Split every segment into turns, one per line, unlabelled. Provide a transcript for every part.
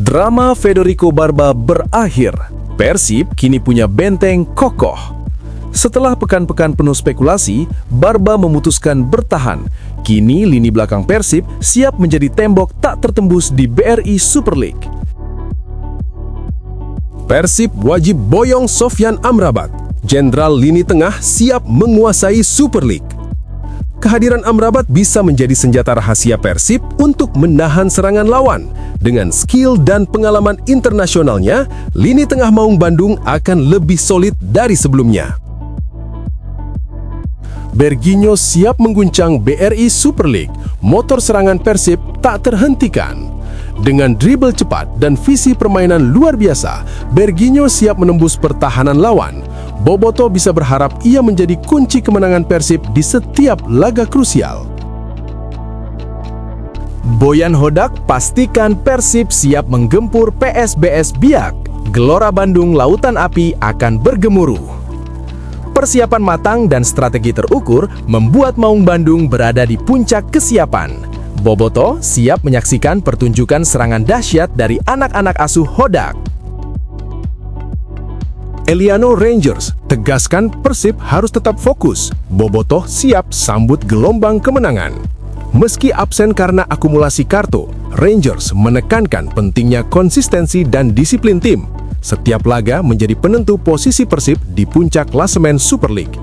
Drama Federico Barba berakhir. Persib kini punya benteng kokoh. Setelah pekan-pekan penuh spekulasi, Barba memutuskan bertahan. Kini lini belakang Persib siap menjadi tembok tak tertembus di BRI Super League.
Persib wajib boyong Sofyan Amrabat. Jenderal lini tengah siap menguasai Super League. Kehadiran Amrabat bisa menjadi senjata rahasia Persib untuk menahan serangan lawan. Dengan skill dan pengalaman internasionalnya, lini tengah Maung Bandung akan lebih solid dari sebelumnya. Berginho siap mengguncang BRI Super League. Motor serangan Persib tak terhentikan. Dengan dribble cepat dan visi permainan luar biasa, Berginho siap menembus pertahanan lawan. Boboto bisa berharap ia menjadi kunci kemenangan Persib di setiap laga krusial.
Boyan Hodak pastikan Persib siap menggempur PSBS Biak. Gelora Bandung Lautan Api akan bergemuruh. Persiapan matang dan strategi terukur membuat Maung Bandung berada di puncak kesiapan. Boboto siap menyaksikan pertunjukan serangan dahsyat dari anak-anak asuh Hodak.
Eliano Rangers tegaskan Persib harus tetap fokus. Bobotoh siap sambut gelombang kemenangan. Meski absen karena akumulasi kartu, Rangers menekankan pentingnya konsistensi dan disiplin tim. Setiap laga menjadi penentu posisi Persib di puncak klasemen Super League.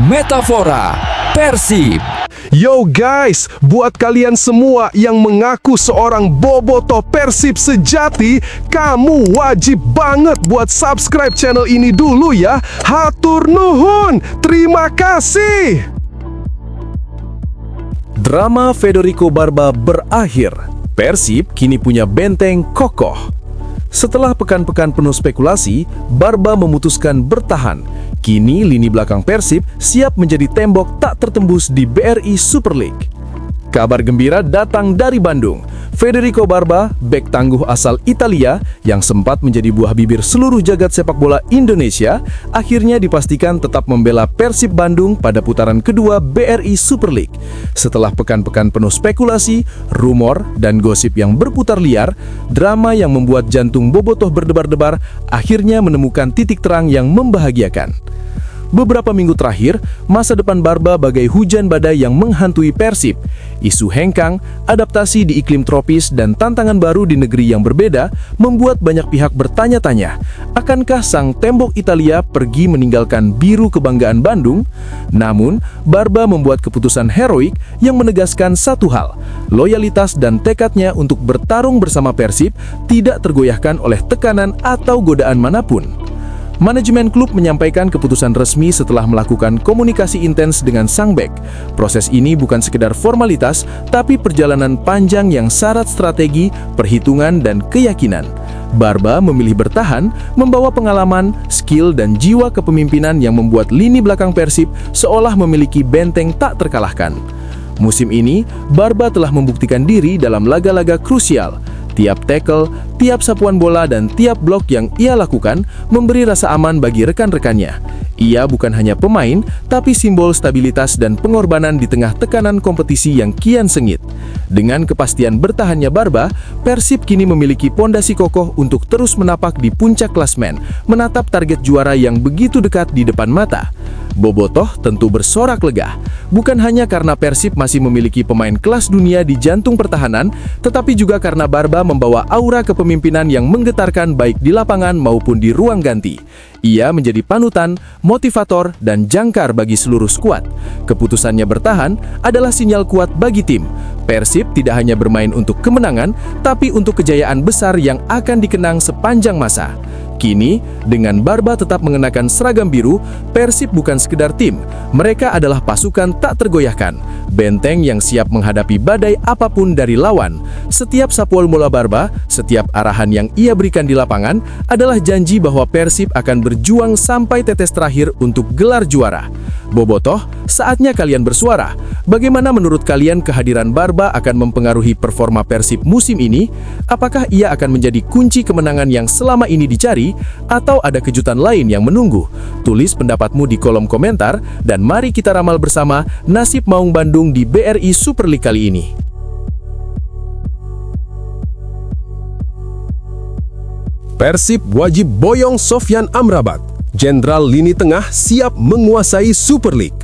Metafora Persib.
Yo guys, buat kalian semua yang mengaku seorang bobotoh Persib sejati, kamu wajib banget buat subscribe channel ini dulu ya. Hatur nuhun, terima kasih.
Drama Federico Barba berakhir. Persib kini punya benteng kokoh. Setelah pekan-pekan penuh spekulasi, Barba memutuskan bertahan. Kini lini belakang Persib siap menjadi tembok tak tertembus di BRI Super League. Kabar gembira datang dari Bandung. Federico Barba, bek tangguh asal Italia yang sempat menjadi buah bibir seluruh jagat sepak bola Indonesia, akhirnya dipastikan tetap membela Persib Bandung pada putaran kedua BRI Super League. Setelah pekan-pekan penuh spekulasi, rumor, dan gosip yang berputar liar, drama yang membuat jantung bobotoh berdebar-debar akhirnya menemukan titik terang yang membahagiakan. Beberapa minggu terakhir, masa depan Barba bagai hujan badai yang menghantui Persib. Isu hengkang, adaptasi di iklim tropis, dan tantangan baru di negeri yang berbeda membuat banyak pihak bertanya-tanya, akankah sang tembok Italia pergi meninggalkan biru kebanggaan Bandung? Namun, Barba membuat keputusan heroik yang menegaskan satu hal, loyalitas dan tekadnya untuk bertarung bersama Persib tidak tergoyahkan oleh tekanan atau godaan manapun. Manajemen klub menyampaikan keputusan resmi setelah melakukan komunikasi intens dengan sang bek. Proses ini bukan sekedar formalitas, tapi perjalanan panjang yang syarat strategi, perhitungan, dan keyakinan. Barba memilih bertahan, membawa pengalaman, skill, dan jiwa kepemimpinan yang membuat lini belakang Persib seolah memiliki benteng tak terkalahkan. Musim ini, Barba telah membuktikan diri dalam laga-laga krusial. Tiap tackle, tiap sapuan bola, dan tiap blok yang ia lakukan memberi rasa aman bagi rekan-rekannya. Ia bukan hanya pemain, tapi simbol stabilitas dan pengorbanan di tengah tekanan kompetisi yang kian sengit. Dengan kepastian bertahannya Barba, Persib kini memiliki pondasi kokoh untuk terus menapak di puncak klasmen, menatap target juara yang begitu dekat di depan mata. Bobotoh tentu bersorak lega, bukan hanya karena Persib masih memiliki pemain kelas dunia di jantung pertahanan, tetapi juga karena Barba membawa aura kepemimpinan yang menggetarkan baik di lapangan maupun di ruang ganti. Ia menjadi panutan, motivator, dan jangkar bagi seluruh skuad. Keputusannya bertahan adalah sinyal kuat bagi tim. Persib tidak hanya bermain untuk kemenangan, tapi untuk kejayaan besar yang akan dikenang sepanjang masa. Kini, dengan Barba tetap mengenakan seragam biru, Persib bukan sekedar tim. Mereka adalah pasukan tak tergoyahkan, benteng yang siap menghadapi badai apapun dari lawan. Setiap sapuan bola Barba, setiap arahan yang ia berikan di lapangan adalah janji bahwa Persib akan berjuang sampai tetes terakhir untuk gelar juara. Bobotoh, saatnya kalian bersuara. Bagaimana menurut kalian kehadiran Barba akan mempengaruhi performa Persib musim ini? Apakah ia akan menjadi kunci kemenangan yang selama ini dicari, atau ada kejutan lain yang menunggu? Tulis pendapatmu di kolom komentar, dan mari kita ramal bersama nasib Maung Bandung di BRI Super League kali ini.
Persib wajib boyong Sofyan Amrabat. Jenderal lini tengah siap menguasai Super League.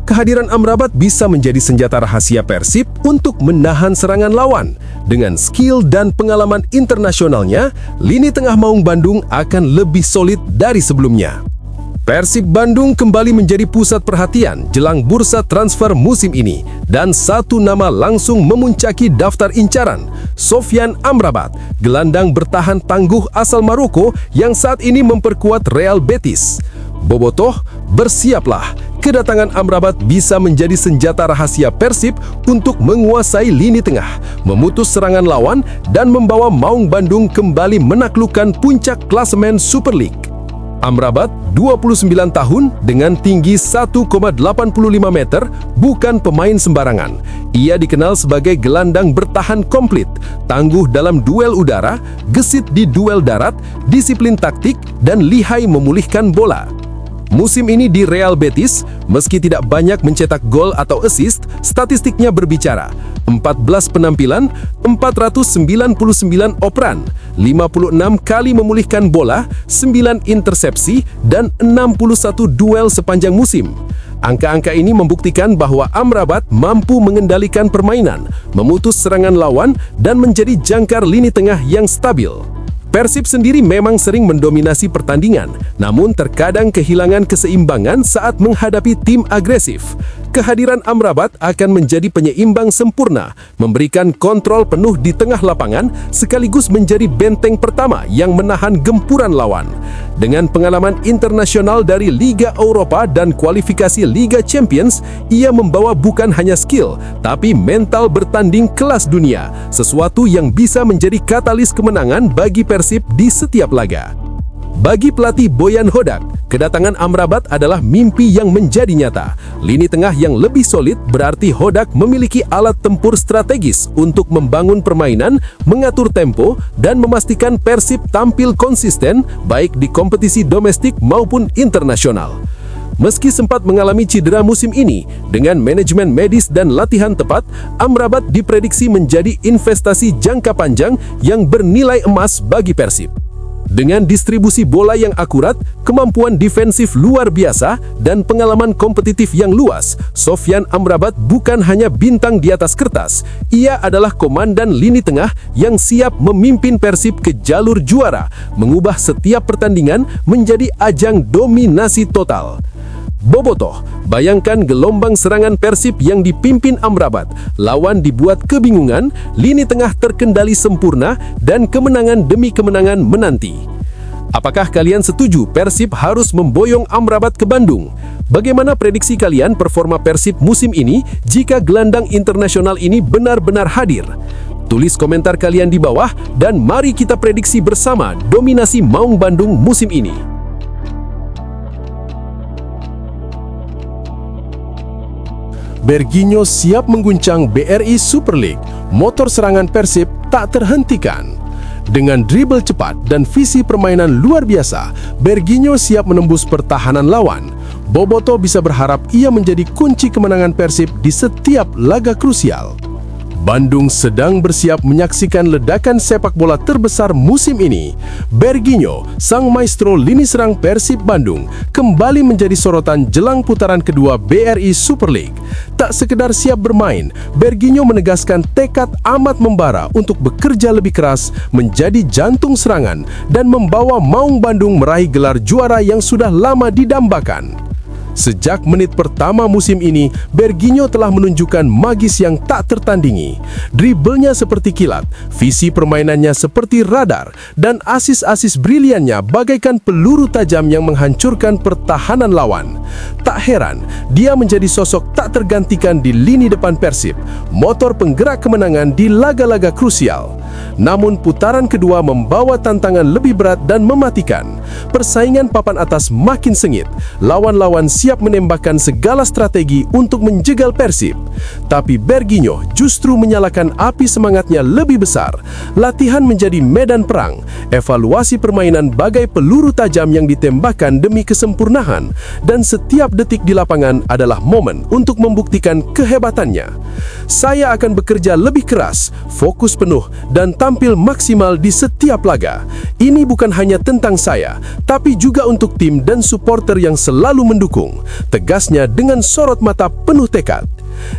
Kehadiran Amrabat bisa menjadi senjata rahasia Persib untuk menahan serangan lawan. Dengan skill dan pengalaman internasionalnya, lini tengah Maung Bandung akan lebih solid dari sebelumnya. Persib Bandung kembali menjadi pusat perhatian jelang bursa transfer musim ini, dan satu nama langsung memuncaki daftar incaran, Sofyan Amrabat, gelandang bertahan tangguh asal Maroko yang saat ini memperkuat Real Betis. Bobotoh, bersiaplah, kedatangan Amrabat bisa menjadi senjata rahasia Persib untuk menguasai lini tengah, memutus serangan lawan, dan membawa Maung Bandung kembali menaklukkan puncak klasemen Super League. Amrabat, 29 tahun dengan tinggi 1,85 meter, bukan pemain sembarangan. Ia dikenal sebagai gelandang bertahan komplit, tangguh dalam duel udara, gesit di duel darat, disiplin taktik, dan lihai memulihkan bola. Musim ini di Real Betis, meski tidak banyak mencetak gol atau assist, statistiknya berbicara. 14 penampilan, 499 operan, 56 kali memulihkan bola, 9 intersepsi, dan 61 duel sepanjang musim. Angka-angka ini membuktikan bahwa Amrabat mampu mengendalikan permainan, memutus serangan lawan, dan menjadi jangkar lini tengah yang stabil. Persib sendiri memang sering mendominasi pertandingan, namun terkadang kehilangan keseimbangan saat menghadapi tim agresif. Kehadiran Amrabat akan menjadi penyeimbang sempurna, memberikan kontrol penuh di tengah lapangan, sekaligus menjadi benteng pertama yang menahan gempuran lawan. Dengan pengalaman internasional dari Liga Eropa dan kualifikasi Liga Champions, ia membawa bukan hanya skill, tapi mental bertanding kelas dunia, sesuatu yang bisa menjadi katalis kemenangan bagi Persib di setiap laga. Bagi pelatih Boyan Hodak, kedatangan Amrabat adalah mimpi yang menjadi nyata. Lini tengah yang lebih solid berarti Hodak memiliki alat tempur strategis untuk membangun permainan, mengatur tempo, dan memastikan Persib tampil konsisten baik di kompetisi domestik maupun internasional. Meski sempat mengalami cedera musim ini, dengan manajemen medis dan latihan tepat, Amrabat diprediksi menjadi investasi jangka panjang yang bernilai emas bagi Persib. Dengan distribusi bola yang akurat, kemampuan defensif luar biasa, dan pengalaman kompetitif yang luas, Sofyan Amrabat bukan hanya bintang di atas kertas, ia adalah komandan lini tengah yang siap memimpin Persib ke jalur juara, mengubah setiap pertandingan menjadi ajang dominasi total. Bobotoh, bayangkan gelombang serangan Persib yang dipimpin Amrabat, lawan dibuat kebingungan, lini tengah terkendali sempurna, dan kemenangan demi kemenangan menanti. Apakah kalian setuju Persib harus memboyong Amrabat ke Bandung? Bagaimana prediksi kalian performa Persib musim ini jika gelandang internasional ini benar-benar hadir? Tulis komentar kalian di bawah, dan mari kita prediksi bersama dominasi Maung Bandung musim ini.
Berginho siap mengguncang BRI Super League. Motor serangan Persib tak terhentikan. Dengan dribble cepat dan visi permainan luar biasa, Berginho siap menembus pertahanan lawan. Bobotoh bisa berharap ia menjadi kunci kemenangan Persib di setiap laga krusial. Bandung sedang bersiap menyaksikan ledakan sepak bola terbesar musim ini. Berginho, sang maestro lini serang Persib Bandung, kembali menjadi sorotan jelang putaran kedua BRI Super League. Tak sekedar siap bermain, Berginho menegaskan tekad amat membara untuk bekerja lebih keras, menjadi jantung serangan, dan membawa Maung Bandung meraih gelar juara yang sudah lama didambakan. Sejak menit pertama musim ini, Berginho telah menunjukkan magis yang tak tertandingi. Dribblenya seperti kilat, visi permainannya seperti radar, dan asis-asis briliannya bagaikan peluru tajam yang menghancurkan pertahanan lawan. Tak heran, dia menjadi sosok tak tergantikan di lini depan Persib, motor penggerak kemenangan di laga-laga krusial. Namun putaran kedua membawa tantangan lebih berat dan mematikan. Persaingan papan atas makin sengit. Lawan-lawan siap menembakkan segala strategi untuk menjegal Persib. Tapi Berginho justru menyalakan api semangatnya lebih besar. Latihan menjadi medan perang. Evaluasi permainan bagai peluru tajam yang ditembakkan demi kesempurnaan. Dan setiap detik di lapangan adalah momen untuk membuktikan kehebatannya. Saya akan bekerja lebih keras, fokus penuh, dan
dan tampil maksimal di setiap laga. Ini bukan hanya tentang saya, tapi juga untuk tim dan supporter yang selalu mendukung, tegasnya dengan sorot mata penuh tekad.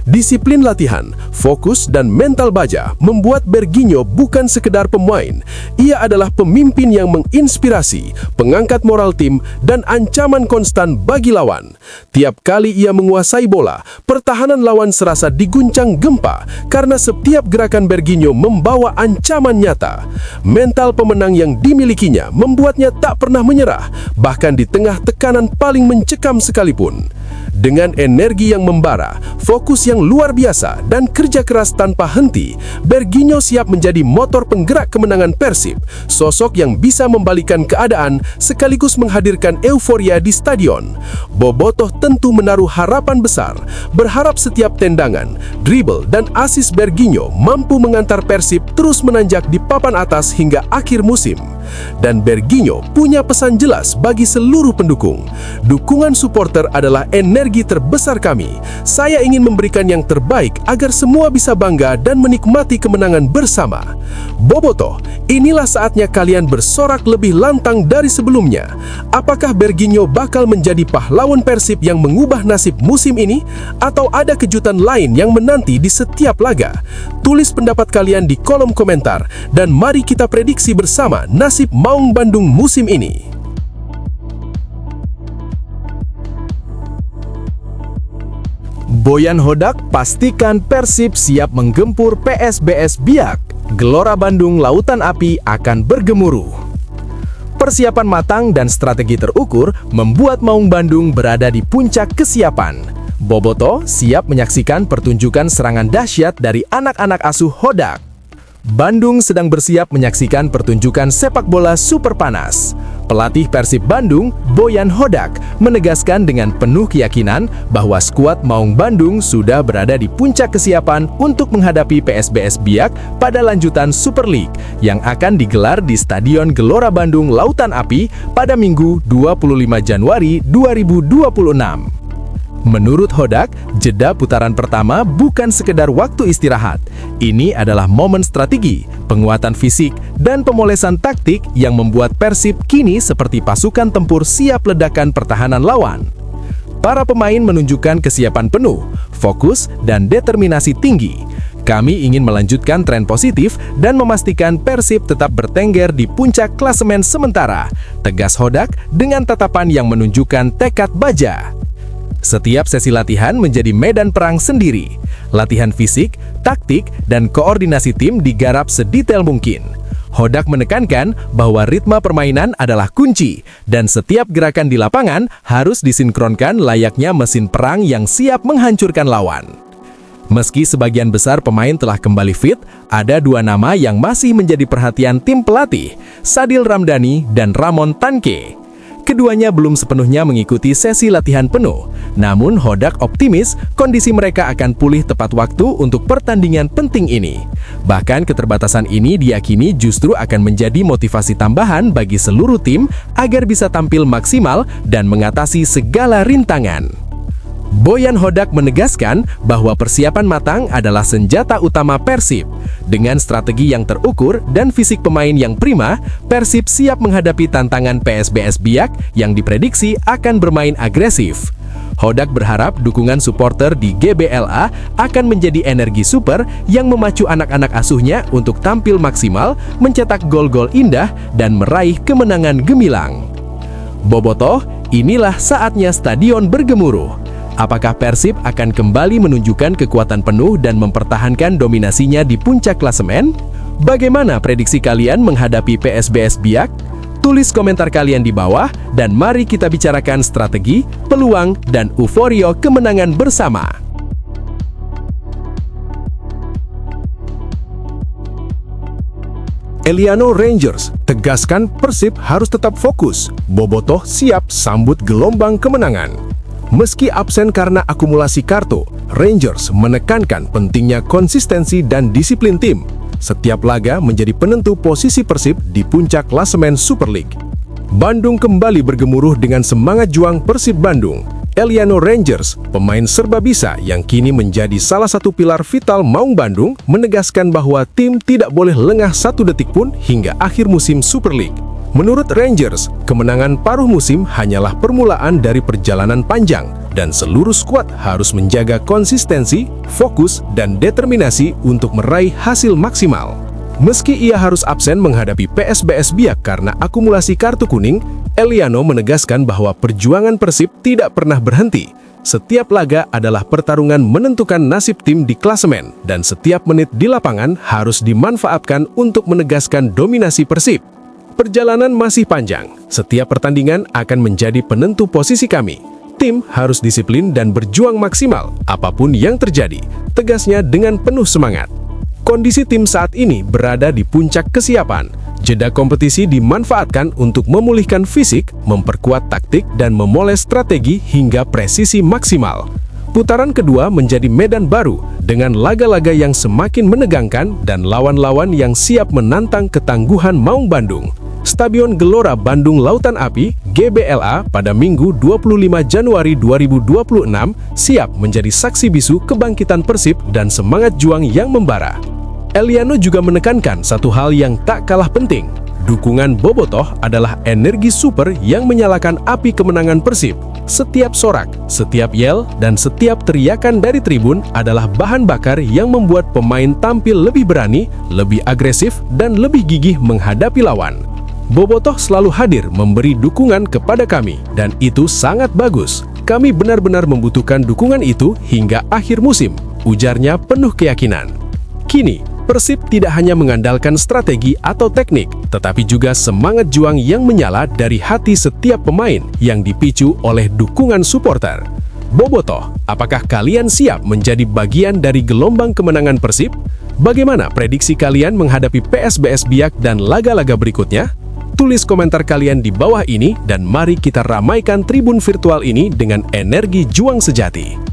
Disiplin latihan, fokus, dan mental baja membuat Berginho bukan sekedar pemain. Ia adalah pemimpin yang menginspirasi, pengangkat moral tim, dan ancaman konstan bagi lawan. Tiap kali ia menguasai bola, pertahanan lawan serasa diguncang gempa karena setiap gerakan Berginho membawa ancaman nyata. Mental pemenang yang dimilikinya membuatnya tak pernah menyerah, bahkan di tengah tekanan paling mencekam sekalipun. Dengan energi yang membara, fokus yang luar biasa, dan kerja keras tanpa henti, Berginho siap menjadi motor penggerak kemenangan Persib, sosok yang bisa membalikan keadaan sekaligus menghadirkan euforia di stadion. Bobotoh tentu menaruh harapan besar, berharap setiap tendangan, dribble, dan asis Berginho mampu mengantar Persib terus menanjak di papan atas hingga akhir musim. Dan Berginho punya pesan jelas bagi seluruh pendukung. Dukungan supporter adalah energi terbesar kami. Saya ingin memberikan yang terbaik agar semua bisa bangga dan menikmati kemenangan bersama. Bobotoh, inilah saatnya kalian bersorak lebih lantang dari sebelumnya. Apakah Berginho bakal menjadi pahlawan Persib yang mengubah nasib musim ini? Atau ada kejutan lain yang menanti di setiap laga? Tulis pendapat kalian di kolom komentar, dan mari kita prediksi bersama nasib Maung Bandung musim ini.
Boyan Hodak pastikan Persib siap menggempur PSBS Biak. Gelora Bandung Lautan Api akan bergemuruh. Persiapan matang dan strategi terukur membuat Maung Bandung berada di puncak kesiapan. Bobotoh siap menyaksikan pertunjukan serangan dahsyat dari anak-anak asuh Hodak. Bandung sedang bersiap menyaksikan pertunjukan sepak bola super panas. Pelatih Persib Bandung, Boyan Hodak, menegaskan dengan penuh keyakinan bahwa skuad Maung Bandung sudah berada di puncak kesiapan untuk menghadapi PSBS Biak pada lanjutan Super League yang akan digelar di Stadion Gelora Bandung Lautan Api pada Minggu 25 Januari 2026. Menurut Hodak, jeda putaran pertama bukan sekedar waktu istirahat. Ini adalah momen strategi, penguatan fisik, dan pemolesan taktik yang membuat Persib kini seperti pasukan tempur siap ledakan pertahanan lawan. Para pemain menunjukkan kesiapan penuh, fokus, dan determinasi tinggi. Kami ingin melanjutkan tren positif dan memastikan Persib tetap bertengger di puncak klasemen sementara, tegas Hodak dengan tatapan yang menunjukkan tekad baja. Setiap sesi latihan menjadi medan perang sendiri. Latihan fisik, taktik, dan koordinasi tim digarap sedetail mungkin. Hodak menekankan bahwa ritme permainan adalah kunci, dan setiap gerakan di lapangan harus disinkronkan layaknya mesin perang yang siap menghancurkan lawan. Meski sebagian besar pemain telah kembali fit, ada dua nama yang masih menjadi perhatian tim pelatih, Sadil Ramdhani dan Ramon Tanque. Keduanya belum sepenuhnya mengikuti sesi latihan penuh, namun Hodak optimis kondisi mereka akan pulih tepat waktu untuk pertandingan penting ini. Bahkan keterbatasan ini diyakini justru akan menjadi motivasi tambahan bagi seluruh tim agar bisa tampil maksimal dan mengatasi segala rintangan. Boyan Hodak menegaskan bahwa persiapan matang adalah senjata utama Persib. Dengan strategi yang terukur dan fisik pemain yang prima, Persib siap menghadapi tantangan PSBS Biak yang diprediksi akan bermain agresif. Hodak berharap dukungan supporter di GBLA akan menjadi energi super yang memacu anak-anak asuhnya untuk tampil maksimal, mencetak gol-gol indah, dan meraih kemenangan gemilang. Bobotoh, inilah saatnya stadion bergemuruh. Apakah Persib akan kembali menunjukkan kekuatan penuh dan mempertahankan dominasinya di puncak klasemen? Bagaimana prediksi kalian menghadapi PSBS Biak? Tulis komentar kalian di bawah, dan mari kita bicarakan strategi, peluang, dan euforia kemenangan bersama.
Eliano Rangers tegaskan Persib harus tetap fokus. Bobotoh siap sambut gelombang kemenangan. Meski absen karena akumulasi kartu, Rangers menekankan pentingnya konsistensi dan disiplin tim. Setiap laga menjadi penentu posisi Persib di puncak klasemen Super League. Bandung kembali bergemuruh dengan semangat juang Persib Bandung. Eliano Rangers, pemain serba bisa yang kini menjadi salah satu pilar vital Maung Bandung, menegaskan bahwa tim tidak boleh lengah satu detik pun hingga akhir musim Super League. Menurut Rangers, kemenangan paruh musim hanyalah permulaan dari perjalanan panjang dan seluruh skuad harus menjaga konsistensi, fokus, dan determinasi untuk meraih hasil maksimal. Meski ia harus absen menghadapi PSBS Biak karena akumulasi kartu kuning, Eliano menegaskan bahwa perjuangan Persib tidak pernah berhenti. Setiap laga adalah pertarungan menentukan nasib tim di klasemen, dan setiap menit di lapangan harus dimanfaatkan untuk menegaskan dominasi Persib. Perjalanan masih panjang, setiap pertandingan akan menjadi penentu posisi kami. Tim harus disiplin dan berjuang maksimal, apapun yang terjadi, tegasnya dengan penuh semangat. Kondisi tim saat ini berada di puncak kesiapan. Jeda kompetisi dimanfaatkan untuk memulihkan fisik, memperkuat taktik, dan memoles strategi hingga presisi maksimal. Putaran kedua menjadi medan baru, dengan laga-laga yang semakin menegangkan dan lawan-lawan yang siap menantang ketangguhan Maung Bandung. Stadion Gelora Bandung Lautan Api, GBLA, pada Minggu 25 Januari 2026 siap menjadi saksi bisu kebangkitan Persib dan semangat juang yang membara. Eliano juga menekankan satu hal yang tak kalah penting. Dukungan Bobotoh adalah energi super yang menyalakan api kemenangan Persib. Setiap sorak, setiap yel, dan setiap teriakan dari tribun adalah bahan bakar yang membuat pemain tampil lebih berani, lebih agresif, dan lebih gigih menghadapi lawan. Bobotoh selalu hadir memberi dukungan kepada kami, dan itu sangat bagus. Kami benar-benar membutuhkan dukungan itu hingga akhir musim, ujarnya penuh keyakinan. Kini, Persib tidak hanya mengandalkan strategi atau teknik, tetapi juga semangat juang yang menyala dari hati setiap pemain yang dipicu oleh dukungan supporter. Bobotoh, apakah kalian siap menjadi bagian dari gelombang kemenangan Persib? Bagaimana prediksi kalian menghadapi PSBS Biak dan laga-laga berikutnya? Tulis komentar kalian di bawah ini dan mari kita ramaikan tribun virtual ini dengan energi juang sejati.